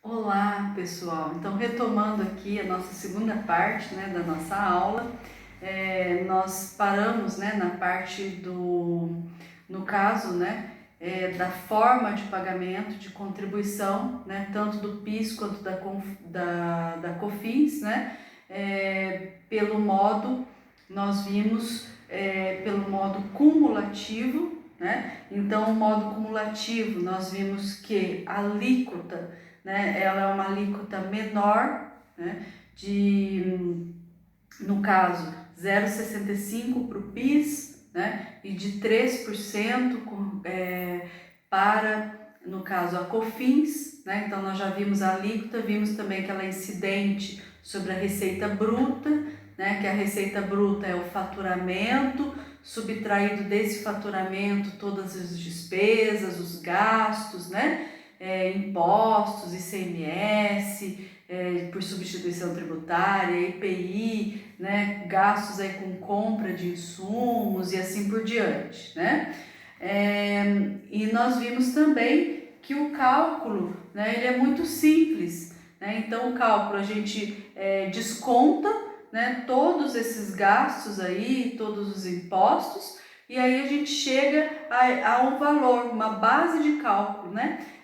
Olá, pessoal! Então, retomando aqui a nossa segunda parte, da nossa aula, nós paramos, na parte no caso, da forma de pagamento de contribuição, tanto do PIS quanto da COFINS, pelo modo, nós vimos pelo modo cumulativo, Então, o modo cumulativo, nós vimos que a alíquota, ela é uma alíquota menor, no caso, 0,65 para o PIS, e de 3% para, no caso, a COFINS, Então, nós já vimos a alíquota, vimos também que ela é incidente sobre a receita bruta, que a receita bruta é o faturamento, subtraído desse faturamento todas as despesas, os gastos, impostos, ICMS, por substituição tributária, IPI, gastos aí com compra de insumos e assim por diante, E nós vimos também que o cálculo, ele é muito simples, Então o cálculo a gente desconta, todos esses gastos aí, todos os impostos, e aí a gente chega a um valor, uma base de cálculo,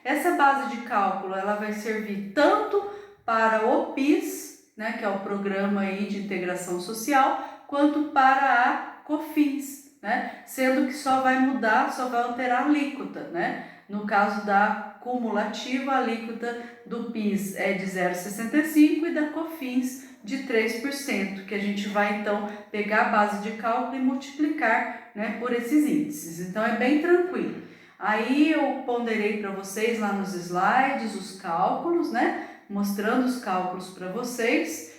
Essa base de cálculo, ela vai servir tanto para o PIS, que é o Programa aí de Integração Social, quanto para a COFINS, Sendo que só vai mudar, só vai alterar a alíquota, No caso da cumulativa, a alíquota do PIS é de 0,65 e da COFINS de 3%, que a gente vai então pegar a base de cálculo e multiplicar, por esses índices. Então é bem tranquilo. Aí eu ponderei para vocês lá nos slides os cálculos, mostrando os cálculos para vocês,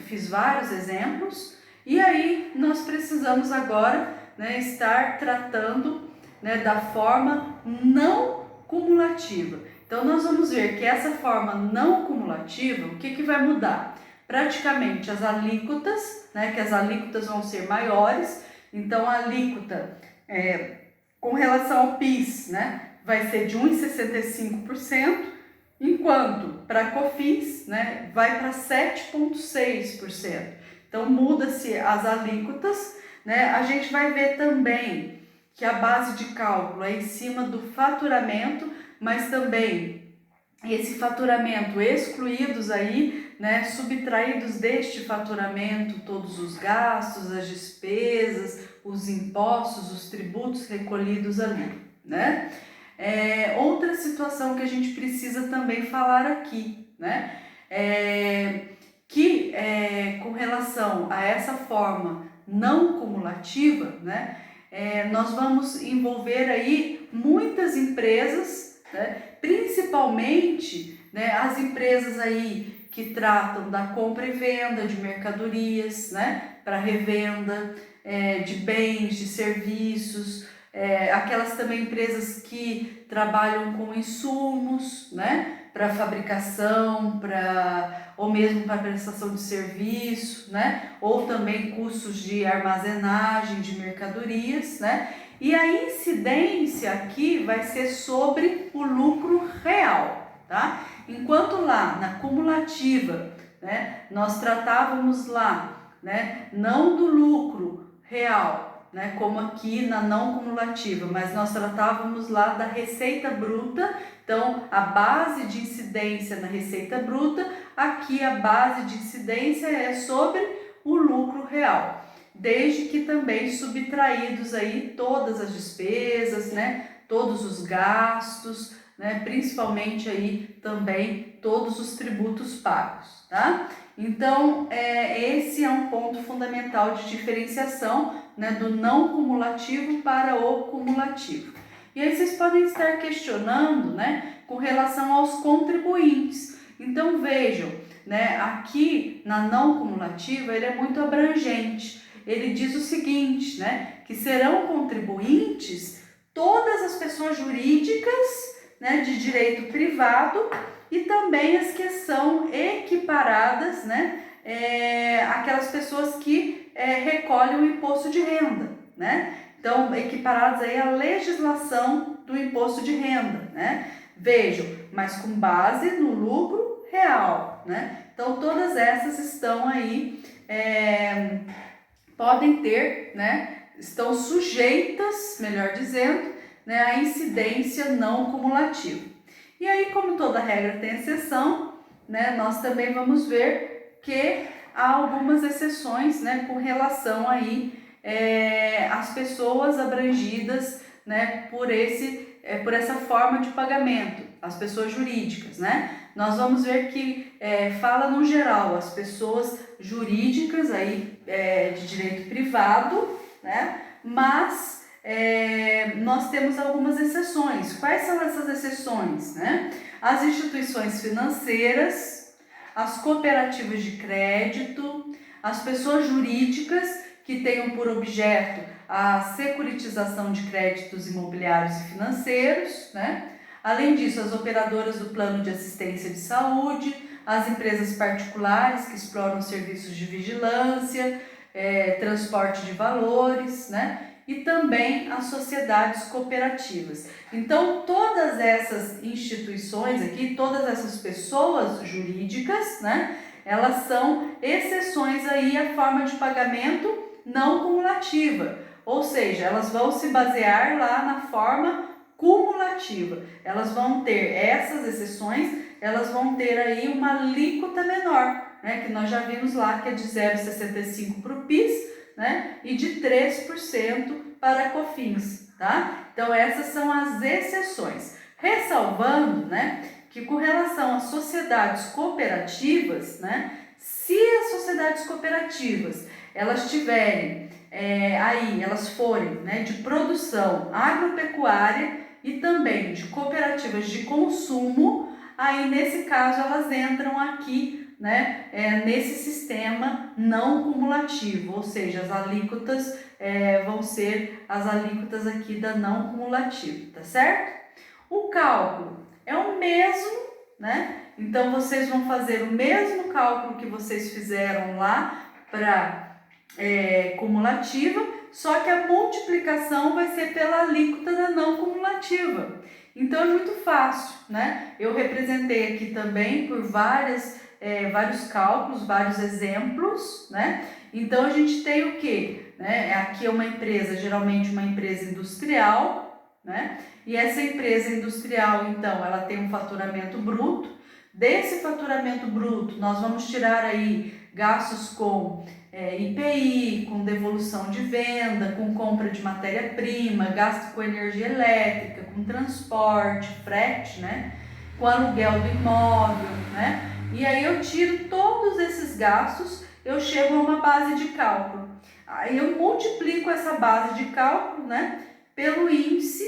fiz vários exemplos, e aí nós precisamos agora, estar tratando, da forma não cumulativa. Então nós vamos ver que essa forma não cumulativa, o que vai mudar? Praticamente as alíquotas, que as alíquotas vão ser maiores, então a alíquota com relação ao PIS, vai ser de 1,65%, enquanto para a COFINS, vai para 7,6%. Então muda-se as alíquotas, A gente vai ver também que a base de cálculo é em cima do faturamento, mas também esse faturamento excluídos aí, subtraídos deste faturamento todos os gastos, as despesas, os impostos, os tributos recolhidos ali, Outra situação que a gente precisa também falar aqui, com relação a essa forma não cumulativa, nós vamos envolver aí muitas empresas, principalmente, as empresas aí que tratam da compra e venda de mercadorias, para revenda de bens, de serviços, aquelas também empresas que trabalham com insumos, para fabricação, ou mesmo para prestação de serviço, ou também custos de armazenagem de mercadorias, E a incidência aqui vai ser sobre o lucro real, tá? Enquanto lá na cumulativa, nós tratávamos lá, não do lucro real, como aqui na não cumulativa, mas nós tratávamos lá da receita bruta. Então, a base de incidência na receita bruta, aqui a base de incidência é sobre o lucro real, desde que também subtraídos aí todas as despesas, todos os gastos, principalmente aí também todos os tributos pagos, tá? Então, esse é um ponto fundamental de diferenciação, do não cumulativo para o cumulativo. E aí vocês podem estar questionando, com relação aos contribuintes. Então vejam, aqui na não cumulativa ele é muito abrangente. Ele diz o seguinte, que serão contribuintes todas as pessoas jurídicas, de direito privado e também as que são equiparadas, aquelas pessoas que recolhem o imposto de renda, Então, equiparadas aí à legislação do imposto de renda, Vejam, mas com base no lucro real, né? Então, todas essas estão aí, podem ter, né? Estão sujeitas, melhor dizendo, né, à incidência não cumulativa. E aí, como toda regra tem exceção, né, nós também vamos ver que há algumas exceções, né, com relação aí às pessoas abrangidas, né, por essa forma de pagamento, as pessoas jurídicas, né? Nós vamos ver que fala no geral as pessoas jurídicas aí de direito privado, né? Mas nós temos algumas exceções. Quais são essas exceções, né? As instituições financeiras, as cooperativas de crédito, as pessoas jurídicas que tenham por objeto a securitização de créditos imobiliários e financeiros, né? Além disso, as operadoras do plano de assistência de saúde, as empresas particulares que exploram serviços de vigilância, transporte de valores, né? E também as sociedades cooperativas. Então, todas essas instituições aqui, todas essas pessoas jurídicas, né? Elas são exceções aí à forma de pagamento não cumulativa, ou seja, elas vão se basear lá na forma cumulativa. Elas vão ter essas exceções, elas vão ter aí uma alíquota menor, né, que nós já vimos lá que é de 0,65 para o PIS, né, e de 3% para a COFINS, tá? Então essas são as exceções. Ressalvando, né, que com relação às sociedades cooperativas, né, se as sociedades cooperativas elas tiverem elas forem, né, de produção agropecuária e também de cooperativas de consumo, aí nesse caso elas entram aqui, né, nesse sistema não cumulativo, ou seja, as alíquotas vão ser as alíquotas aqui da não cumulativa, tá certo? O cálculo é o mesmo, né? Então vocês vão fazer o mesmo cálculo que vocês fizeram lá para cumulativa, só que a multiplicação vai ser pela alíquota da não cumulativa. Então é muito fácil, né? Eu representei aqui também por vários cálculos, vários exemplos, né? Então a gente tem o quê? Né? Aqui é uma empresa, geralmente uma empresa industrial, né? E essa empresa industrial, então, ela tem um faturamento bruto. Desse faturamento bruto, nós vamos tirar aí gastos com IPI, com devolução de venda, com compra de matéria-prima, gasto com energia elétrica, com transporte, frete, né? Com aluguel do imóvel, né? E aí eu tiro todos esses gastos, eu chego a uma base de cálculo. Aí eu multiplico essa base de cálculo, né, pelo índice,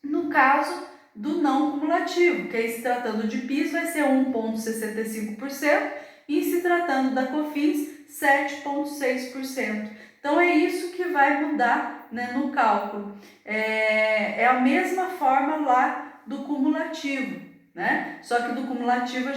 no caso do não cumulativo, que aí se tratando de PIS vai ser 1,65% e se tratando da COFINS 7,6%. Então é isso que vai mudar, né, no cálculo. É a mesma forma lá do cumulativo, né? Só que do cumulativo a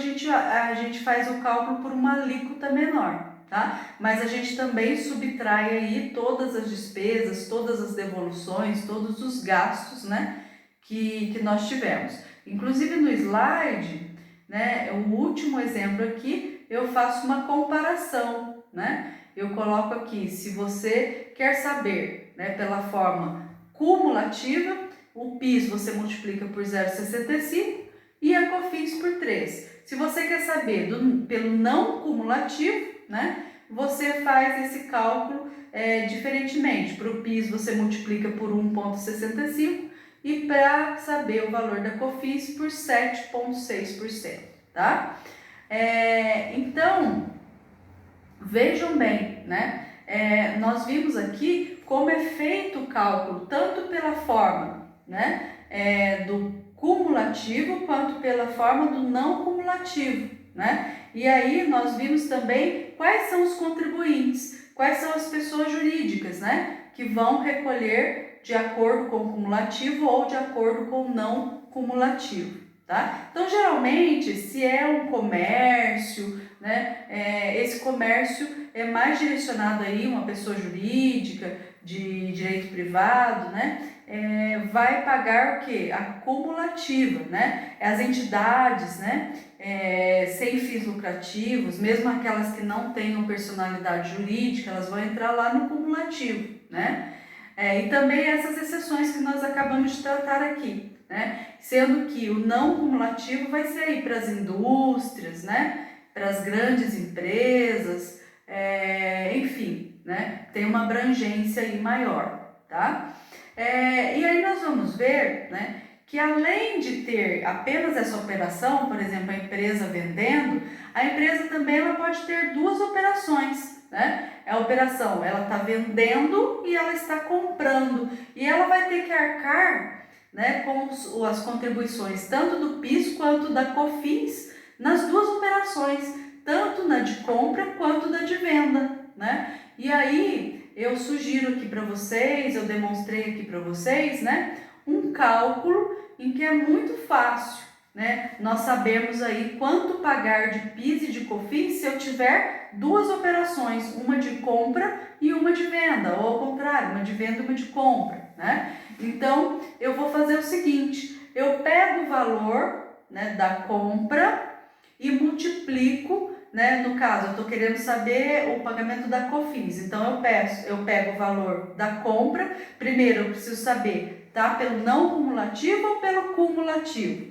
gente faz o cálculo por uma alíquota menor, tá? Mas a gente também subtrai aí todas as despesas, todas as devoluções, todos os gastos, né, que nós tivemos. Inclusive no slide, né, o último exemplo aqui, eu faço uma comparação, né? Eu coloco aqui, se você quer saber, né, pela forma cumulativa, o PIS você multiplica por 0,65 e a COFINS por 3. Se você quer saber pelo não cumulativo, né, você faz esse cálculo diferentemente. Para o PIS você multiplica por 1,65 e para saber o valor da COFINS por 7,6%, tá? Então, vejam bem, né? Nós vimos aqui como é feito o cálculo, tanto pela forma, né, do cumulativo, quanto pela forma do não cumulativo, né? E aí nós vimos também quais são os contribuintes, quais são as pessoas jurídicas, né, que vão recolher de acordo com o cumulativo ou de acordo com o não cumulativo, tá? Então, geralmente, se é um comércio, né, esse comércio é mais direcionado aí uma pessoa jurídica de direito privado, né? vai pagar o quê? A cumulativa, né? As entidades, né? Sem fins lucrativos, mesmo aquelas que não tenham personalidade jurídica, elas vão entrar lá no cumulativo, né? E também essas exceções que nós acabamos de tratar aqui, né? Sendo que o não cumulativo vai ser aí para as indústrias, né? Para as grandes empresas, enfim, né? Tem uma abrangência aí maior, tá? E aí nós vamos ver, né, que além de ter apenas essa operação, por exemplo, a empresa vendendo, a empresa também ela pode ter duas operações, né? A operação, ela está vendendo e ela está comprando, e ela vai ter que arcar, né, com as contribuições tanto do PIS quanto da COFINS nas duas operações, tanto na de compra quanto na de venda, né? E aí eu sugiro aqui para vocês, eu demonstrei aqui para vocês, né, um cálculo em que é muito fácil, né, nós sabemos aí quanto pagar de PIS e de COFINS se eu tiver duas operações, uma de compra e uma de venda, ou ao contrário, uma de venda e uma de compra, né? Então, eu vou fazer o seguinte, eu pego o valor, né, da compra e multiplico, né, no caso, eu estou querendo saber o pagamento da COFINS, então eu pego o valor da compra, primeiro eu preciso saber, tá, pelo não cumulativo ou pelo cumulativo?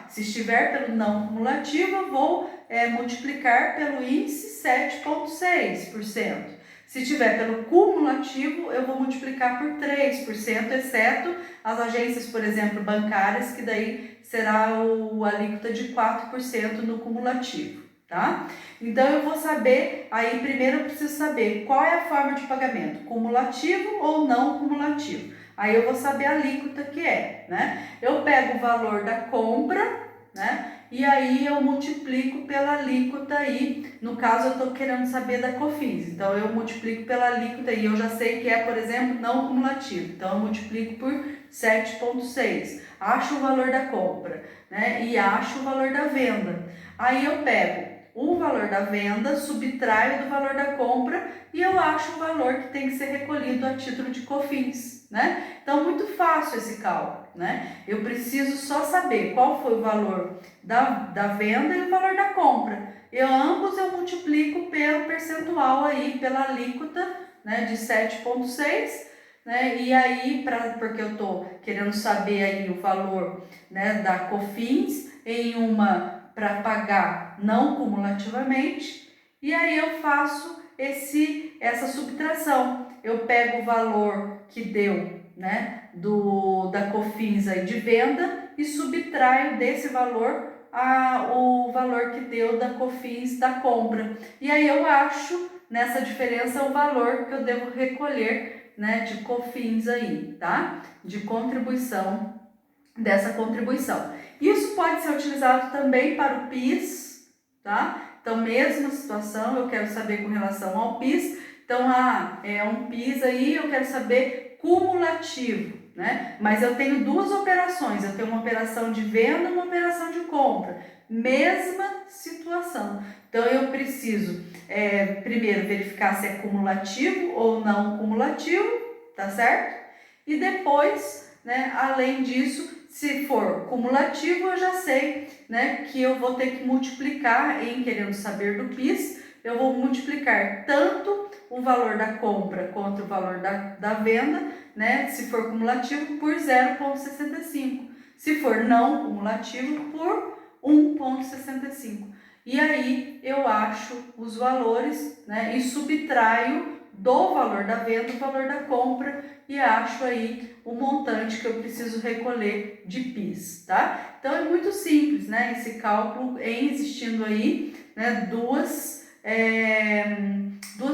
Se estiver pelo não cumulativo, eu vou multiplicar pelo índice 7,6%. Se estiver pelo cumulativo, eu vou multiplicar por 3%, exceto as agências, por exemplo, bancárias, que daí será a alíquota de 4% no cumulativo, tá? Então, eu vou saber, aí primeiro eu preciso saber qual é a forma de pagamento, cumulativo ou não cumulativo. Aí eu vou saber a alíquota que é, né? Eu pego o valor da compra, né? E aí eu multiplico pela alíquota aí, no caso eu estou querendo saber da COFINS, então eu multiplico pela alíquota e eu já sei que é, por exemplo, não cumulativo, então eu multiplico por 7,6, acho o valor da compra, né? E acho o valor da venda. Aí eu pego o valor da venda, subtraio do valor da compra e eu acho o valor que tem que ser recolhido a título de COFINS, né? Então, muito fácil esse cálculo, né? Eu preciso só saber qual foi o valor da venda e o valor da compra. Ambos eu multiplico pelo percentual aí, pela alíquota, né, de 7,6%, né? E aí, porque eu tô querendo saber aí o valor, né, da COFINS em uma para pagar não cumulativamente, e aí eu faço essa subtração. Eu pego o valor que deu, né, da COFINS aí de venda e subtraio desse valor o valor que deu da COFINS da compra. E aí eu acho nessa diferença o valor que eu devo recolher, né, de COFINS aí, tá? De contribuição, dessa contribuição. Isso pode ser utilizado também para o PIS, tá? Então, mesma situação, eu quero saber com relação ao PIS. Então, é um PIS aí, eu quero saber cumulativo, né? Mas eu tenho duas operações, eu tenho uma operação de venda e uma operação de compra. Mesma situação. Então, eu preciso primeiro verificar se é cumulativo ou não cumulativo, tá certo? E depois, né, além disso, se for cumulativo, eu já sei, né, que eu vou ter que multiplicar, querendo saber do PIS, eu vou multiplicar tanto o valor da compra quanto o valor da venda, né, se for cumulativo, por 0,65. Se for não cumulativo, por 1,65. E aí eu acho os valores, né, e subtraio do valor da venda o valor da compra e acho aí o montante que eu preciso recolher de PIS, tá? Então é muito simples, né, esse cálculo existindo aí, né, duas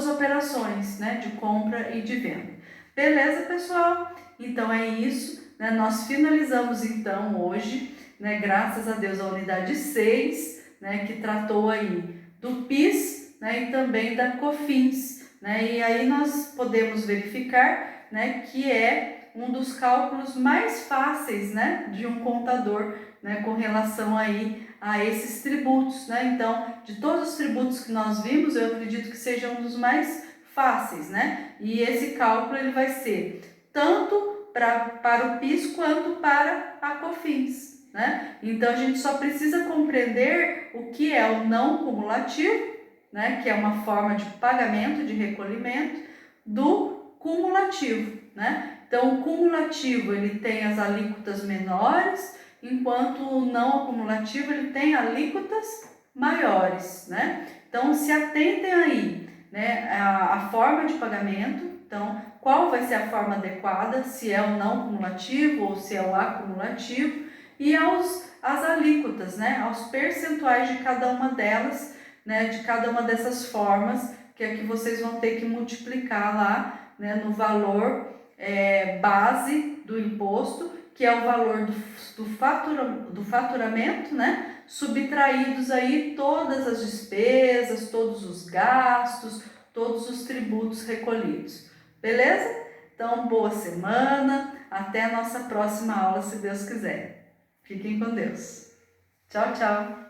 operações, né, de compra e de venda. Beleza, pessoal? Então é isso, né? Nós finalizamos então hoje, né, graças a Deus, a unidade 6, né, que tratou aí do PIS, né, e também da COFINS, né? E aí nós podemos verificar, né, que é um dos cálculos mais fáceis, né, de um contador, né, com relação aí a esses tributos, né? Então, de todos os tributos que nós vimos, eu acredito que seja um dos mais fáceis, né? E esse cálculo ele vai ser tanto para o PIS quanto para a COFINS, né? Então a gente só precisa compreender o que é o não cumulativo, né? Que é uma forma de pagamento, de recolhimento, do cumulativo, né? Então o cumulativo ele tem as alíquotas menores, enquanto o não acumulativo ele tem alíquotas maiores, né? Então se atentem aí, né? A forma de pagamento. Então, qual vai ser a forma adequada, se é o não cumulativo ou se é o acumulativo, e as alíquotas, né, aos percentuais de cada uma delas, né, de cada uma dessas formas, que é que vocês vão ter que multiplicar lá, né, no valor base do imposto, que é o valor do faturamento, né, subtraídos aí todas as despesas, todos os gastos, todos os tributos recolhidos. Beleza? Então, boa semana. Até a nossa próxima aula, se Deus quiser. Fiquem com Deus. Tchau, tchau.